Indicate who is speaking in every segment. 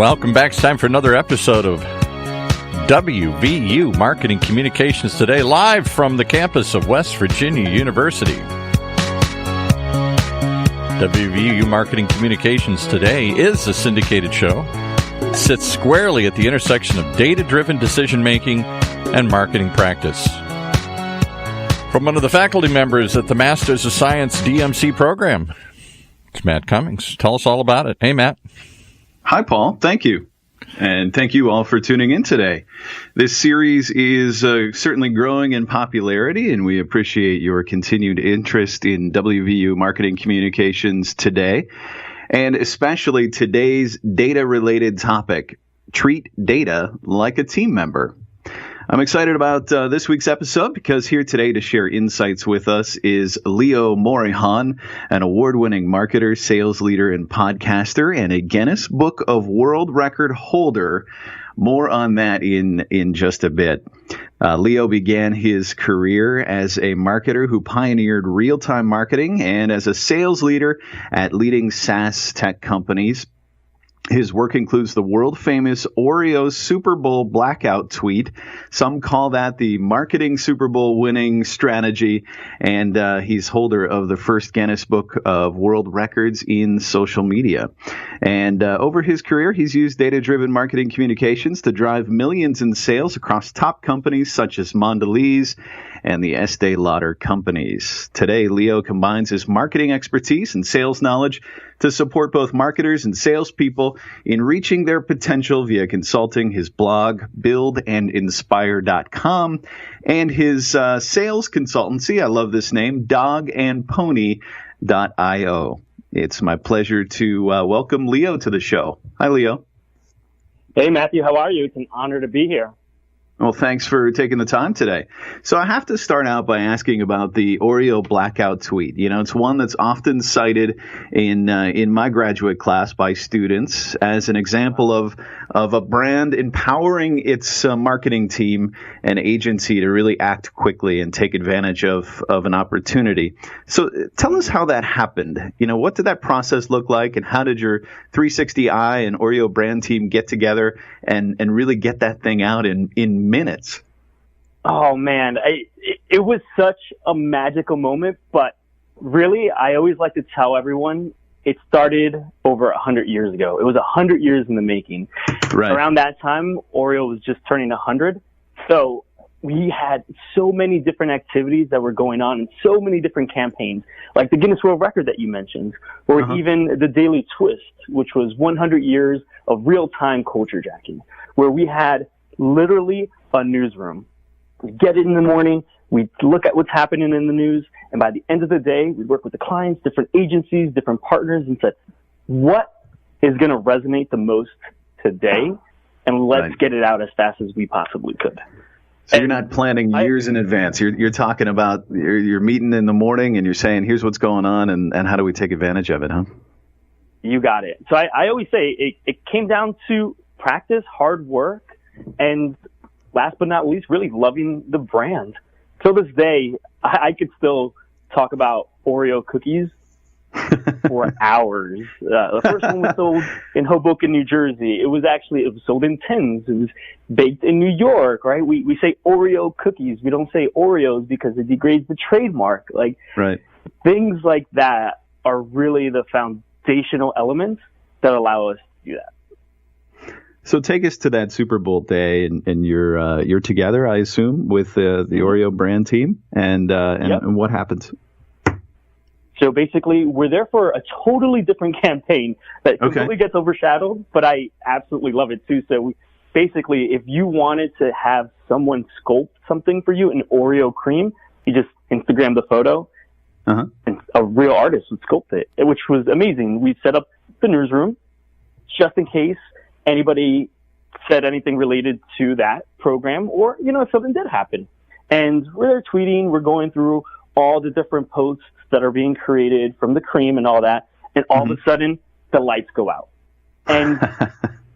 Speaker 1: Welcome back. It's time for another episode of WVU Marketing Communications Today, live from the campus of West Virginia University. WVU Marketing Communications Today is a syndicated show. It sits squarely at the intersection of data-driven decision-making and marketing practice. From one of the faculty members at the Masters of Science DMC program, it's Matt Cummings. Tell us all about it. Hey, Matt.
Speaker 2: Hi, Paul. Thank you. And thank you all for tuning in today. This series is certainly growing in popularity, and we appreciate your continued interest in WVU Marketing Communications Today, and especially today's data-related topic, treat data like a team member. I'm excited about this week's episode because here today to share insights with us is Leo Morejon, an award-winning marketer, sales leader, and podcaster, and a Guinness Book of World Record holder. More on that in just a bit. Leo began his career as a marketer who pioneered real-time marketing and as a sales leader at leading SaaS tech companies. His work includes the world-famous Oreo Super Bowl blackout tweet. Some call that the marketing Super Bowl winning strategy, and he's holder of the first Guinness Book of World Records in social media. And over his career, he's used data-driven marketing communications to drive millions in sales across top companies such as Mondelez and the Estee Lauder companies. Today, Leo combines his marketing expertise and sales knowledge to support both marketers and salespeople in reaching their potential via consulting, his blog, buildandinspire.com, and his sales consultancy, I love this name, dogandpony.io. It's my pleasure to welcome Leo to the show. Hi, Leo.
Speaker 3: Hey, Matthew. How are you? It's an honor to be here.
Speaker 2: Well, thanks for taking the time today. So I have to start out by asking about the Oreo blackout tweet. You know, it's one that's often cited in my graduate class by students as an example of a brand empowering its marketing team and agency to really act quickly and take advantage of an opportunity. So tell us how that happened. You know, what did that process look like, and how did your 360i and Oreo brand team get together and really get that thing out in minutes?
Speaker 3: Oh, man. It was such a magical moment, but really, I always like to tell everyone it started over 100 years ago. It was 100 years in the making.
Speaker 2: Right.
Speaker 3: Around that time, Oreo was just turning 100. So we had so many different activities that were going on and so many different campaigns, like the Guinness World Record that you mentioned, or even the Daily Twist, which was 100 years of real-time culture jacking, where we had literally a newsroom. We get it in the morning, we look at what's happening in the news, and by the end of the day, we work with the clients, different agencies, different partners, and said, what is going to resonate the most today? And let's get it out as fast as we possibly could.
Speaker 2: So you're not planning years in advance. You're talking about you're meeting in the morning and you're saying, here's what's going on and how do we take advantage of it, huh?
Speaker 3: You got it. So I always say it came down to practice, hard work, and last but not least, really loving the brand. Till this day, I could still talk about Oreo cookies for hours. The first one was sold in Hoboken, New Jersey. It was sold in tins. It was baked in New York, right? We say Oreo cookies. We don't say Oreos because it degrades the trademark. Like, right. Things like that are really the foundational elements that allow us to do that.
Speaker 2: So take us to that Super Bowl day, and you're together, I assume, with the Oreo brand team, and what happens?
Speaker 3: So basically, we're there for a totally different campaign that completely gets overshadowed, but I absolutely love it too. So basically, if you wanted to have someone sculpt something for you in Oreo cream, you just Instagram the photo, and a real artist would sculpt it, which was amazing. We set up the newsroom just in case anybody said anything related to that program, or, if something did happen. And we're there tweeting, we're going through all the different posts that are being created from the cream and all that, and all of a sudden, the lights go out. And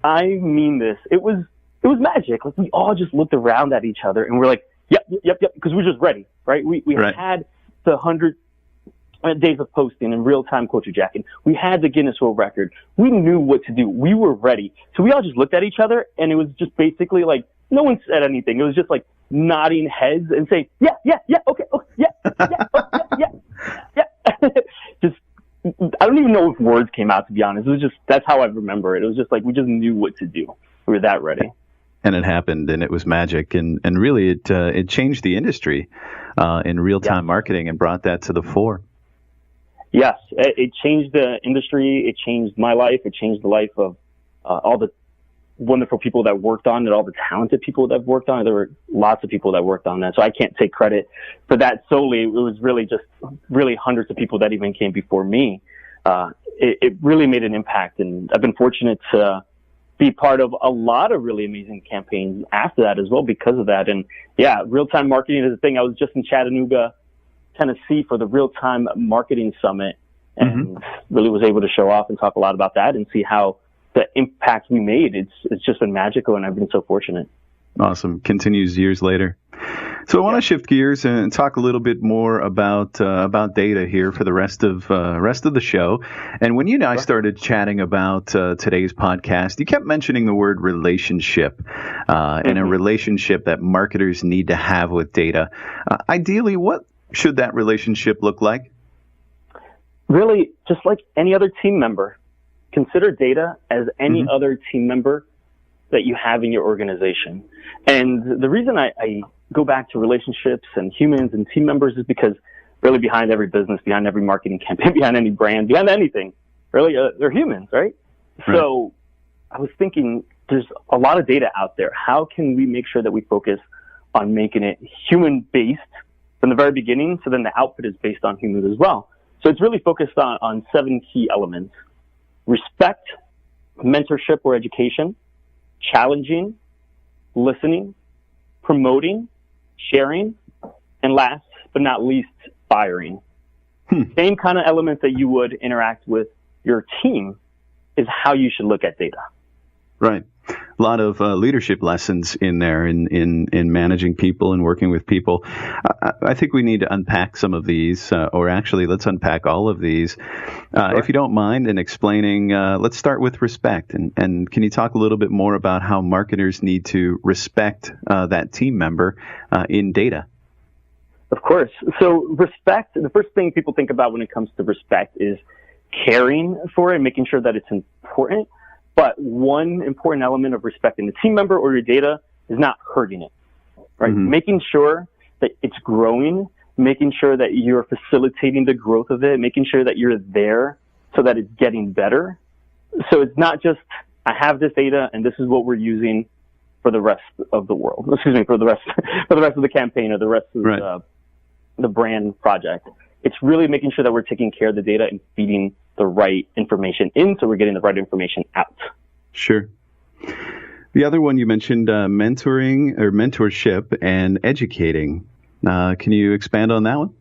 Speaker 3: I mean this, it was magic. Like, we all just looked around at each other, and we're like, yep, because we're just ready, right? We had the 100 days of posting and real-time culture jacking. We had the Guinness World Record. We knew what to do. We were ready. So we all just looked at each other, and it was just basically like no one said anything. It was just like nodding heads and saying, yeah, okay, yeah. Just, I don't even know if words came out, to be honest. It was just, that's how I remember it. It was just like we just knew what to do. We were that ready.
Speaker 2: And it happened, and it was magic, and really it changed the industry in real-time marketing and brought that to the fore.
Speaker 3: Yes, it changed the industry. It changed my life. It changed the life of all the wonderful people that worked on it, all the talented people that worked on it. There were lots of people that worked on that, so I can't take credit for that solely. It was really just hundreds of people that even came before me. It really made an impact, and I've been fortunate to be part of a lot of really amazing campaigns after that as well because of that. And yeah, real-time marketing is a thing. I was just in Chattanooga, Tennessee for the Real-Time Marketing Summit, and really was able to show off and talk a lot about that and see how the impact we made. It's just been magical, and I've been so fortunate.
Speaker 2: Awesome. Continues years later. So I want to shift gears and talk a little bit more about data here for the rest of the show. And when you and I started chatting about today's podcast, you kept mentioning the word relationship and a relationship that marketers need to have with data. Ideally, what should that relationship look like? Really, just like any other team member. Consider data as any other team member that you have in your organization. And the reason I go back to relationships and humans and team members is because really behind every business, behind every marketing campaign, behind any brand, behind anything, really, they're humans, right? So I was thinking there's a lot of data out there. How can we make sure that we focus on making it human-based from the very beginning, so then the output is based on humans as well? So it's really focused on 7 key elements: respect, mentorship or education, challenging, listening, promoting, sharing, and last but not least, firing. Same kind of elements that you would interact with your team is how you should look at data. Right. A lot of leadership lessons in there in managing people and working with people. I think we need to unpack some of these, or actually let's unpack all of these, if you don't mind, in explaining. Let's start with respect. And can you talk a little bit more about how marketers need to respect that team member in data? Of course. So respect, the first thing people think about when it comes to respect is caring for it and making sure that it's important. But one important element of respecting the team member or your data is not hurting it, right? Making sure that it's growing, making sure that you're facilitating the growth of it, making sure that you're there so that it's getting better. So it's not just, I have this data and this is what we're using for the rest of the world. Excuse me, for the rest of the campaign or the rest of the brand project. It's really making sure that we're taking care of the data and feeding the right information in, so we're getting the right information out. Sure. The other one you mentioned, mentoring or mentorship and educating. Can you expand on that one?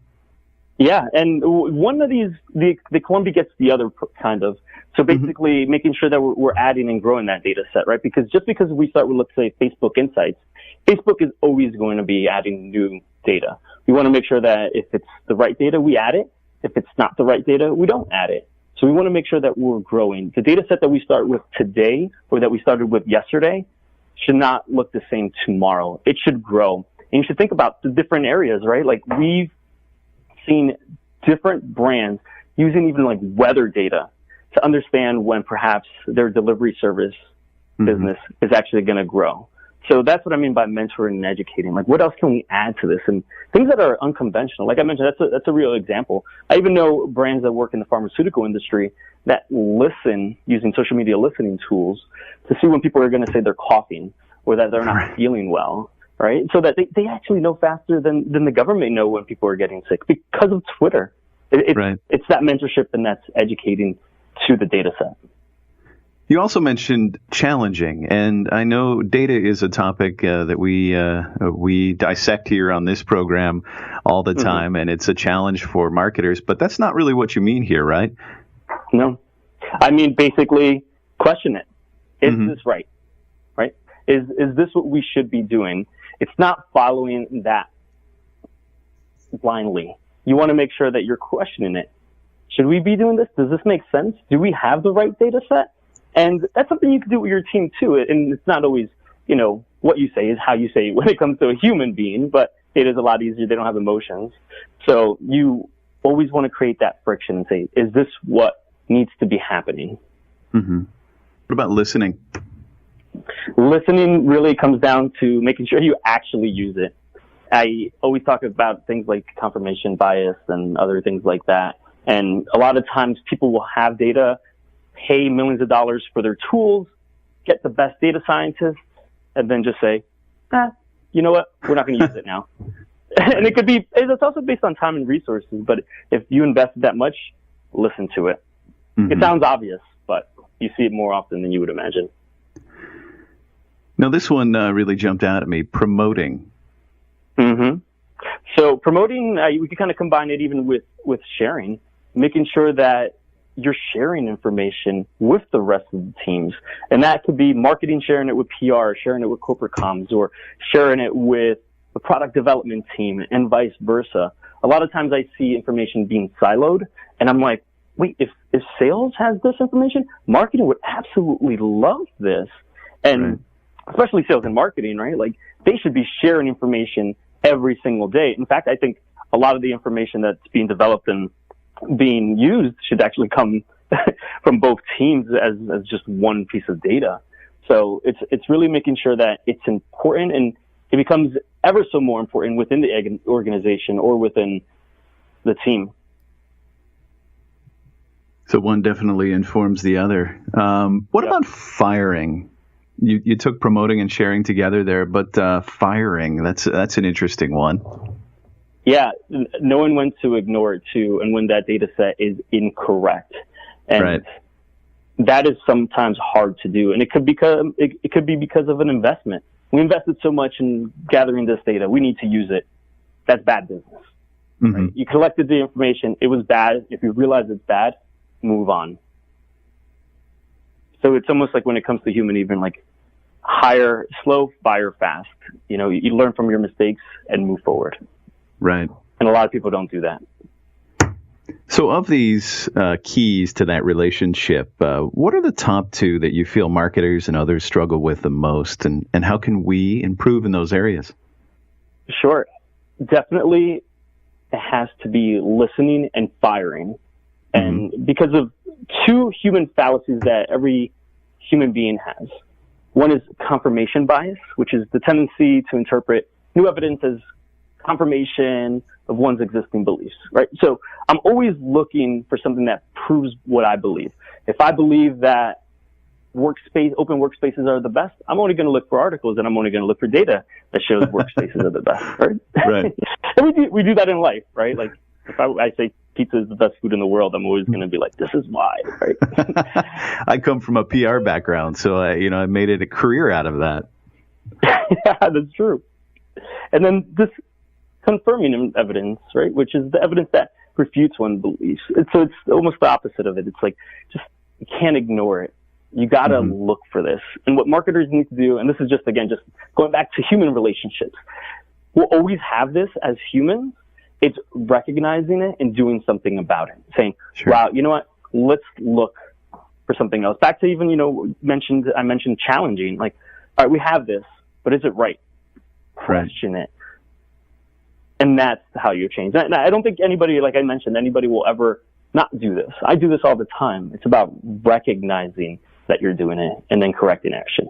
Speaker 2: Yeah, and one of these, the Columbia gets the other kind of. So basically making sure that we're adding and growing that data set, right? Because just because we start with, let's say, Facebook Insights, Facebook is always going to be adding new data. We want to make sure that if it's the right data, we add it. If it's not the right data, we don't add it. So we want to make sure that we're growing. The data set that we start with today or that we started with yesterday should not look the same tomorrow. It should grow. And you should think about the different areas, right? Like we've seen different brands using even like weather data to understand when perhaps their delivery service business is actually going to grow. So that's what I mean by mentoring and educating. Like, what else can we add to this? And things that are unconventional. Like I mentioned, that's a real example. I even know brands that work in the pharmaceutical industry that listen using social media listening tools to see when people are going to say they're coughing or that they're not feeling well, right? So that they actually know faster than the government know when people are getting sick because of Twitter. It's that mentorship and that's educating to the data set. You also mentioned challenging, and I know data is a topic that we dissect here on this program all the time, and it's a challenge for marketers, but that's not really what you mean here, right? No. I mean, basically, question it. Is this right? Right? Is this what we should be doing? It's not following that blindly.
Speaker 3: you want to make sure that you're questioning it. Should we be doing this? Does this make sense? Do we have the right data set? And that's something you can do with your team too. And it's not always, what you say is how you say it when it comes to a human being, but it is a lot easier. They don't have emotions. So you always want to create that friction and say, is this what needs to be happening?
Speaker 2: Mm-hmm. What about listening?
Speaker 3: Listening really comes down to making sure you actually use it. I always talk about things like confirmation bias and other things like that. And a lot of times people will have data, pay millions of dollars for their tools, get the best data scientists, and then just say, you know what? We're not going to use it now. And it's also based on time and resources. But if you invested that much, listen to it. Mm-hmm. It sounds obvious, but you see it more often than you would imagine.
Speaker 2: Now, this one really jumped out at me, promoting.
Speaker 3: Mm-hmm. So promoting, we can kind of combine it even with sharing, making sure that you're sharing information with the rest of the teams. And that could be marketing, sharing it with PR, sharing it with corporate comms, or sharing it with the product development team and vice versa. A lot of times I see information being siloed and I'm like, wait, if sales has this information, marketing would absolutely love this. And especially sales and marketing, right? Like they should be sharing information every single day. In fact, I think a lot of the information that's being developed and being used should actually come from both teams as just one piece of data. So it's really making sure that it's important, and it becomes ever so more important within the organization or within the team.
Speaker 2: So one definitely informs the other. What about firing? You took promoting and sharing together there, but firing, that's an interesting one.
Speaker 3: Yeah, knowing when to ignore it too, and when that data set is incorrect. And that is sometimes hard to do. And it could be because of an investment. We invested so much in gathering this data. We need to use it. That's bad business. Mm-hmm. Right? You collected the information. It was bad. If you realize it's bad, move on. So it's almost like when it comes to human, even like hire slow, fire fast. You learn from your mistakes and move forward.
Speaker 2: Right.
Speaker 3: And a lot of people don't do that.
Speaker 2: So of these keys to that relationship, what are the top two that you feel marketers and others struggle with the most? And how can we improve in those areas?
Speaker 3: Sure. Definitely it has to be listening and firing. And because of two human fallacies that every human being has. One is confirmation bias, which is the tendency to interpret new evidence as confirmation of one's existing beliefs, right? So I'm always looking for something that proves what I believe. If I believe that open workspaces are the best, I'm only going to look for articles, and I'm only going to look for data that shows workspaces are the best, right?
Speaker 2: Right.
Speaker 3: And we do that in life, right? Like if I say pizza is the best food in the world, I'm always going to be like, this is why, right?
Speaker 2: I come from a PR background, so I made it a career out of that.
Speaker 3: Yeah, that's true. And then this confirming evidence, right, which is the evidence that refutes one's beliefs. So it's almost the opposite of it. It's like, just, you can't ignore it. You got to look for this. And what marketers need to do, and this is just going back to human relationships, we'll always have this as humans. It's recognizing it and doing something about it. Saying, wow, you know what? Let's look for something else. Back to even, I mentioned challenging. Like, all right, we have this, but is it right? Question it. And that's how you change. And I don't think anybody, like I mentioned, anybody will ever not do this. I do this all the time. It's about recognizing that you're doing it and then correcting action.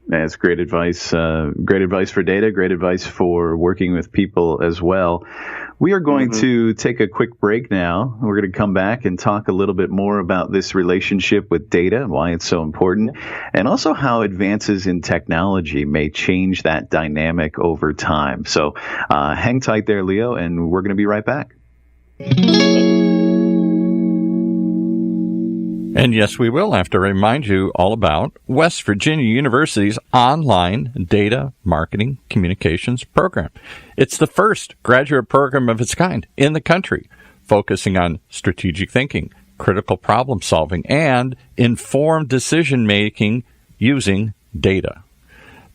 Speaker 2: That's great advice. Great advice for data, great advice for working with people as well. We are going to take a quick break now. We're going to come back and talk a little bit more about this relationship with data and why it's so important, and also how advances in technology may change that dynamic over time. So hang tight there, Leo, and we're going to be right back.
Speaker 1: And yes, we will have to remind you all about West Virginia University's online data marketing communications program. It's the first graduate program of its kind in the country, focusing on strategic thinking, critical problem solving, and informed decision making using data.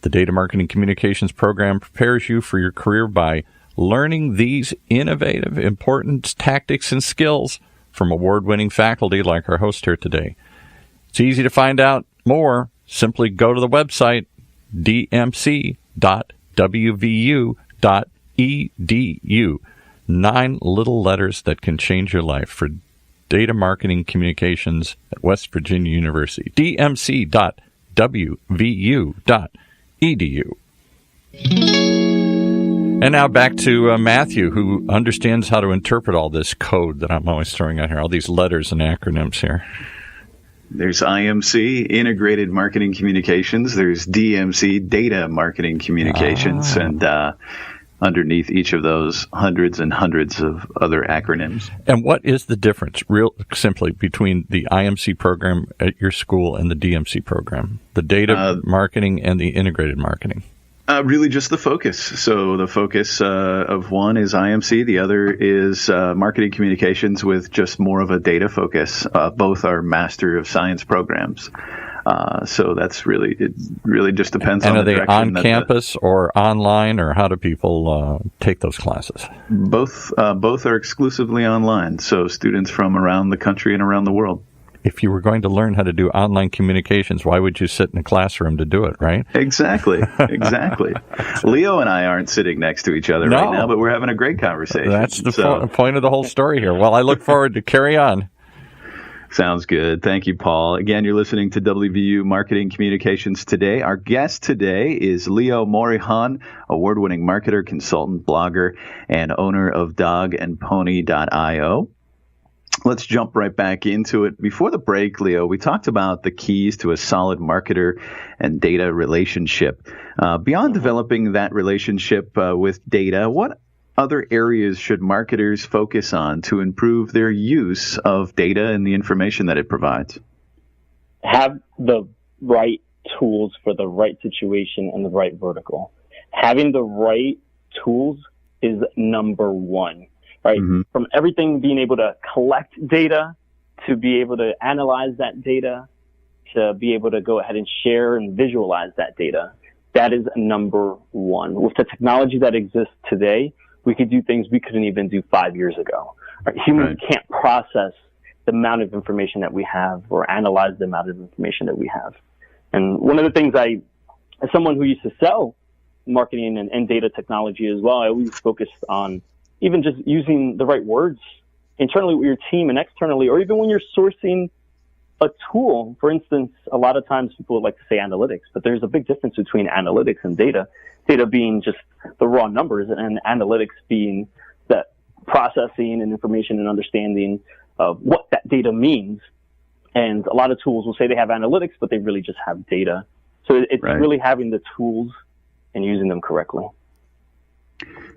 Speaker 1: The data marketing communications program prepares you for your career by learning these innovative, important tactics and skills from award-winning faculty like our host here today. It's easy to find out more. Simply go to the website, dmc.wvu.edu. 9 little letters that can change your life for data marketing communications at West Virginia University. dmc.wvu.edu. And now back to Matthew, who understands how to interpret all this code that I'm always throwing out here, all these letters and acronyms here.
Speaker 2: There's IMC, Integrated Marketing Communications. There's DMC, Data Marketing Communications. And underneath each of those, hundreds and hundreds of other acronyms.
Speaker 1: And what is the difference, real simply, between the IMC program at your school and the DMC program, the data marketing and the integrated marketing?
Speaker 2: Really just the focus. So the focus of one is IMC. The other is marketing communications with just more of a data focus. Both are Master of Science programs. So that's really, it really just depends on the direction.
Speaker 1: And are they on campus or online, or how do people take those classes?
Speaker 2: Both are exclusively online. So students from around the country and around the world.
Speaker 1: If you were going to learn how to do online communications, why would you sit in a classroom to do it, right?
Speaker 2: Exactly. Leo and I aren't sitting next to each other right now, but we're having a great conversation.
Speaker 1: That's the point of the whole story here. Well, I look forward to carry on.
Speaker 2: Sounds good. Thank you, Paul. Again, you're listening to WVU Marketing Communications Today. Our guest today is Leo Morejon, award-winning marketer, consultant, blogger, and owner of dogandpony.io. Let's jump right back into it. Before the break, Leo, we talked about the keys to a solid marketer and data relationship. Beyond developing that relationship with data, what other areas should marketers focus on to improve their use of data and the information that it provides?
Speaker 3: Have the right tools for the right situation and the right vertical. Having the right tools is number one. Right? Mm-hmm. From everything being able to collect data, to be able to analyze that data, to be able to go ahead and share and visualize that data. That is number one. With the technology that exists today, we could do things we couldn't even do 5 years ago. Right? Humans can't process the amount of information that we have or analyze the amount of information that we have. And one of the things as someone who used to sell marketing and data technology as well, I always focused on even just using the right words internally with your team and externally, or even when you're sourcing a tool. For instance, a lot of times people like to say analytics, but there's a big difference between analytics and data. Data being just the raw numbers, and analytics being that processing and information and understanding of what that data means. And a lot of tools will say they have analytics, but they really just have data. So it's really having the tools and using them correctly.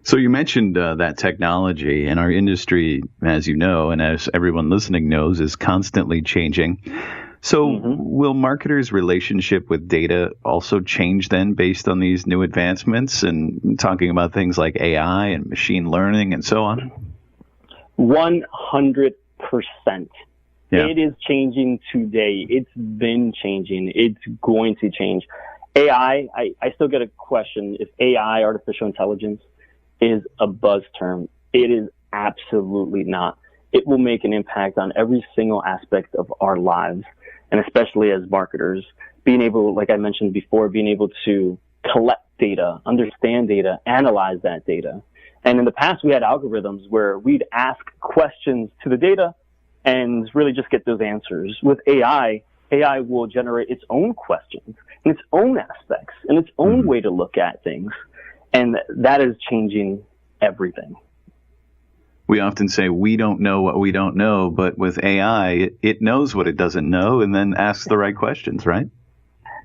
Speaker 2: So you mentioned that technology, and our industry, as you know, and as everyone listening knows, is constantly changing. So will marketers' relationship with data also change then based on these new advancements, and talking about things like AI and machine learning and so on?
Speaker 3: 100%. Yeah. It is changing today. It's been changing. It's going to change. AI, I still get a question if AI, artificial intelligence, is a buzz term. It is absolutely not. It will make an impact on every single aspect of our lives, and especially as marketers, being able, like I mentioned before, being able to collect data, understand data, analyze that data. And in the past, we had algorithms where we'd ask questions to the data and really just get those answers. With AI will generate its own questions and its own aspects and its own way to look at things. And that is changing everything.
Speaker 2: We often say we don't know what we don't know, but with AI, it knows what it doesn't know and then asks the right questions, right?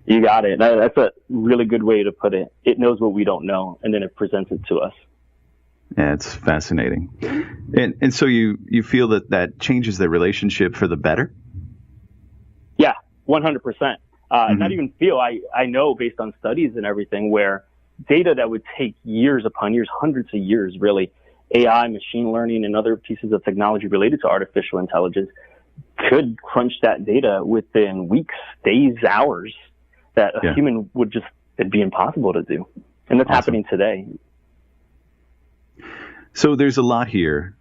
Speaker 3: You got it. That's a really good way to put it. It knows what we don't know, and then it presents it to us.
Speaker 2: Yeah, it's fascinating. And so you feel that changes the relationship for the better?
Speaker 3: Yeah, 100%. Not even feel. I know based on studies and everything where data that would take years upon years, hundreds of years, really, AI, machine learning, and other pieces of technology related to artificial intelligence could crunch that data within weeks, days, hours that a human would it'd be impossible to do. And that's happening today.
Speaker 2: So there's a lot here.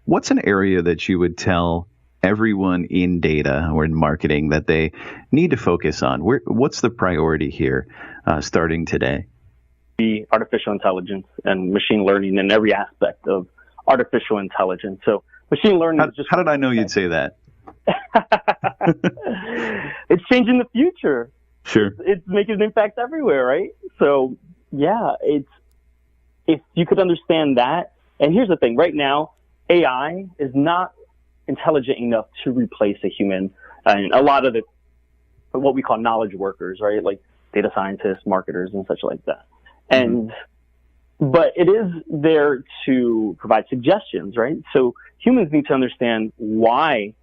Speaker 2: What's an area that you would tell everyone in data or in marketing that they need to focus on? What's the priority here starting today?
Speaker 3: The artificial intelligence and machine learning in every aspect of artificial intelligence. So machine learning is just...
Speaker 2: How did I know you'd say that?
Speaker 3: It's changing the future.
Speaker 2: Sure.
Speaker 3: It's making an impact everywhere, right? So, yeah, if you could understand that. And here's the thing. Right now, AI is not intelligent enough to replace a human. And a lot of what we call knowledge workers, right? Like data scientists, marketers, and such like that. But it is there to provide suggestions, right? So humans need to understand why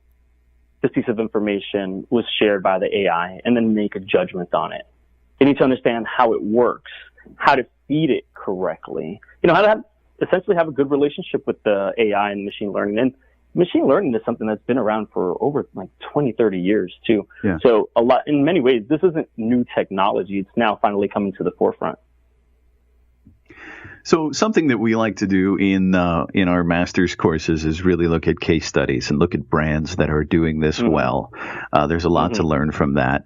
Speaker 3: this piece of information was shared by the AI and then make a judgment on it. They need to understand how it works, how to feed it correctly, how to essentially have a good relationship with the AI and machine learning. And machine learning is something that's been around for over like 20, 30 years too.
Speaker 2: Yeah.
Speaker 3: So in many ways, this isn't new technology. It's now finally coming to the forefront.
Speaker 2: So something that we like to do in our master's courses is really look at case studies and look at brands that are doing this well. There's a lot to learn from that.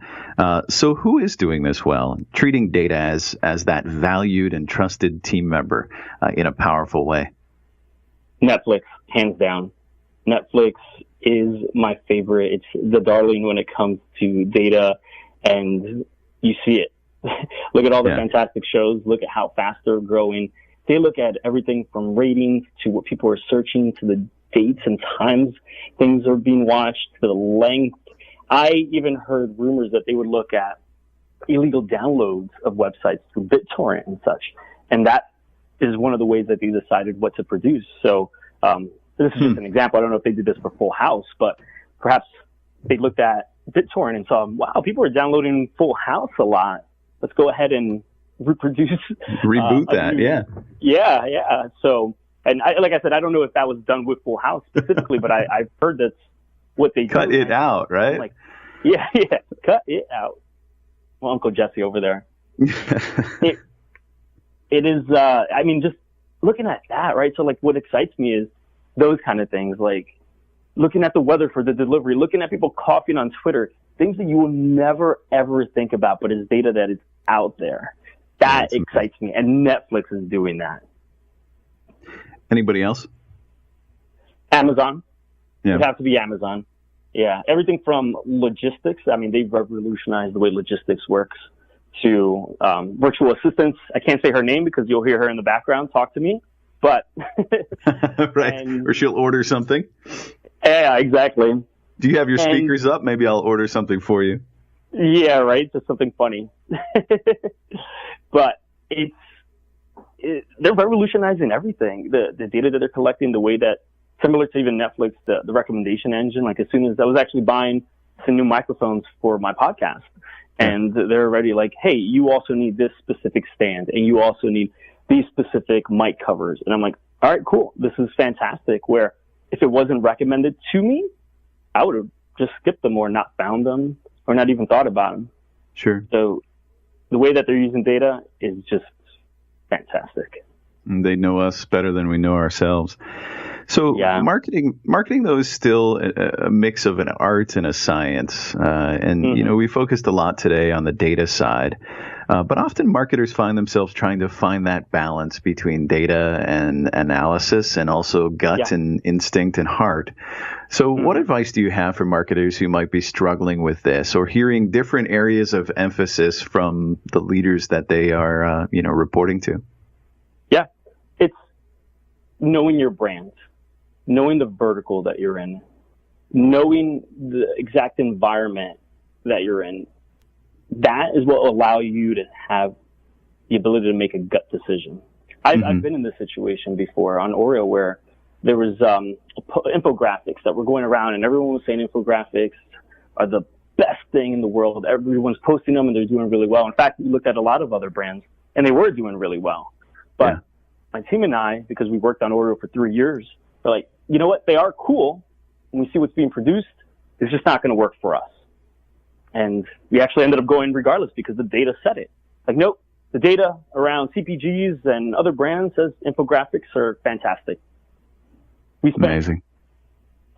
Speaker 2: So who is doing this well, treating data as that valued and trusted team member in a powerful way?
Speaker 3: Netflix, hands down. Netflix is my favorite. It's the darling when it comes to data, and you see it. Look at all the fantastic shows. Look at how fast they're growing. They look at everything from ratings to what people are searching to the dates and times things are being watched to the length. I even heard rumors that they would look at illegal downloads of websites through BitTorrent and such. And that is one of the ways that they decided what to produce. So this is just an example. I don't know if they did this for Full House, but perhaps they looked at BitTorrent and saw, wow, people are downloading Full House a lot. Let's go ahead and reboot
Speaker 2: that.
Speaker 3: Yeah. So, and like I said, I don't know if that was done with Full House specifically, but I've heard that's what they
Speaker 2: cut it out, right?
Speaker 3: Like, yeah, cut it out. Well, Uncle Jesse over there. It is. Just looking at that, right? So, like, what excites me is those kind of things, like looking at the weather for the delivery, looking at people coughing on Twitter, things that you will never ever think about, but is data that is out there. That excites me, and Netflix is doing that.
Speaker 2: Anybody else?
Speaker 3: Amazon.
Speaker 2: Yeah.
Speaker 3: It'd have to be Amazon. Yeah, everything from logistics. I mean, they've revolutionized the way logistics works to virtual assistants. I can't say her name because you'll hear her in the background talk to me, but
Speaker 2: right, or she'll order something.
Speaker 3: Yeah, exactly.
Speaker 2: Do you have your speakers up? Maybe I'll order something for you.
Speaker 3: Yeah, right. Just something funny. But they're revolutionizing everything. The data that they're collecting, the way that, similar to even Netflix, the recommendation engine. Like as soon as I was actually buying some new microphones for my podcast, and they're already like, hey, you also need this specific stand, and you also need these specific mic covers. And I'm like, all right, cool. This is fantastic. Where if it wasn't recommended to me, I would have just skipped them or not found them or not even thought about them.
Speaker 2: Sure. So
Speaker 3: the way that they're using data is just fantastic.
Speaker 2: And they know us better than we know ourselves. So marketing though is still a mix of an art and a science. And we focused a lot today on the data side. But often marketers find themselves trying to find that balance between data and analysis and also gut and instinct and heart. So what advice do you have for marketers who might be struggling with this or hearing different areas of emphasis from the leaders that they are, reporting to?
Speaker 3: Yeah, it's knowing your brand, knowing the vertical that you're in, knowing the exact environment that you're in. That is what will allow you to have the ability to make a gut decision. I've been in this situation before on Oreo where there was infographics that were going around and everyone was saying infographics are the best thing in the world. Everyone's posting them and they're doing really well. In fact, we looked at a lot of other brands and they were doing really well. But my team and I, because we worked on Oreo for 3 years, we're like, you know what? They are cool. When we see what's being produced, it's just not going to work for us. And we actually ended up going regardless because the data said it. Like, nope, the data around CPGs and other brands as infographics are fantastic. We spent
Speaker 2: Amazing.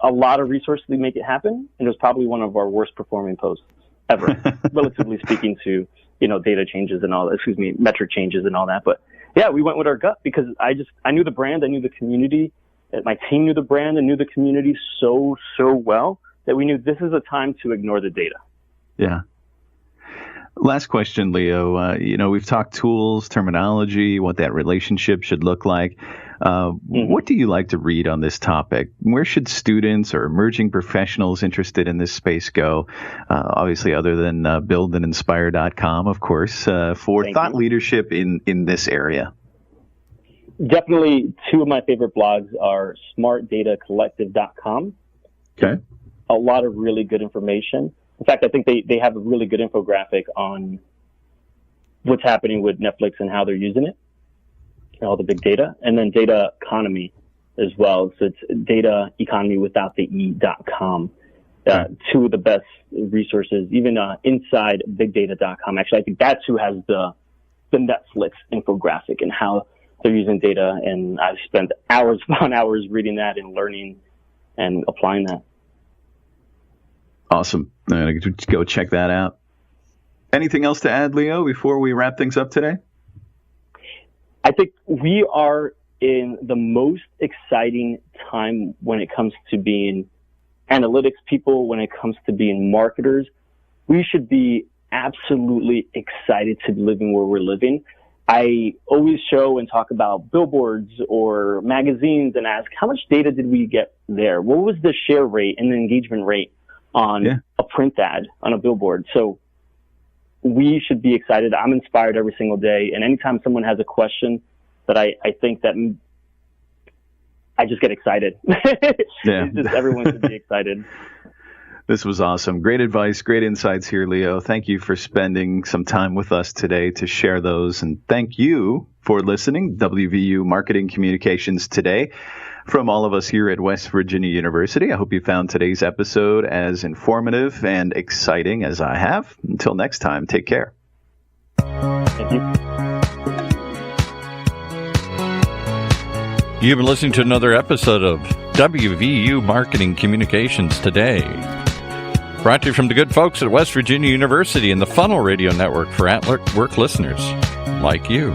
Speaker 3: a lot of resources to make it happen, and it was probably one of our worst performing posts ever, relatively speaking to, data changes and metric changes and all that. But yeah, we went with our gut because I knew the brand, I knew the community, my team knew the brand and knew the community so well that we knew this is a time to ignore the data.
Speaker 2: Yeah. Last question, Leo. We've talked tools, terminology, what that relationship should look like. What do you like to read on this topic? Where should students or emerging professionals interested in this space go? Obviously, other than buildandinspire.com, of course, for thought leadership in this area.
Speaker 3: Definitely two of my favorite blogs are smartdatacollective.com.
Speaker 2: Okay.
Speaker 3: A lot of really good information. In fact, I think they have a really good infographic on what's happening with Netflix and how they're using it, all the big data, and then data economy as well. So it's data economy without the E.com. Two of the best resources, even inside bigdata.com. Actually, I think that's who has the Netflix infographic and how they're using data. And I've spent hours upon hours reading that and learning and applying that.
Speaker 2: Awesome. I'm going to go check that out. Anything else to add, Leo, before we wrap things up today?
Speaker 3: I think we are in the most exciting time when it comes to being analytics people, when it comes to being marketers. We should be absolutely excited to be living where we're living. I always show and talk about billboards or magazines and ask, how much data did we get there? What was the share rate and the engagement rate on a print ad on a billboard? So we should be excited. I'm inspired every single day. And anytime someone has a question that I think that I just get excited. It's just everyone should be excited.
Speaker 2: This was awesome. Great advice, great insights here, Leo. Thank you for spending some time with us today to share those. And thank you for listening. WVU Marketing Communications Today. From all of us here at West Virginia University, I hope you found today's episode as informative and exciting as I have. Until next time, take care.
Speaker 3: Thank you.
Speaker 1: You've been listening to another episode of WVU Marketing Communications Today. Brought to you from the good folks at West Virginia University and the Funnel Radio Network for at-work listeners like you.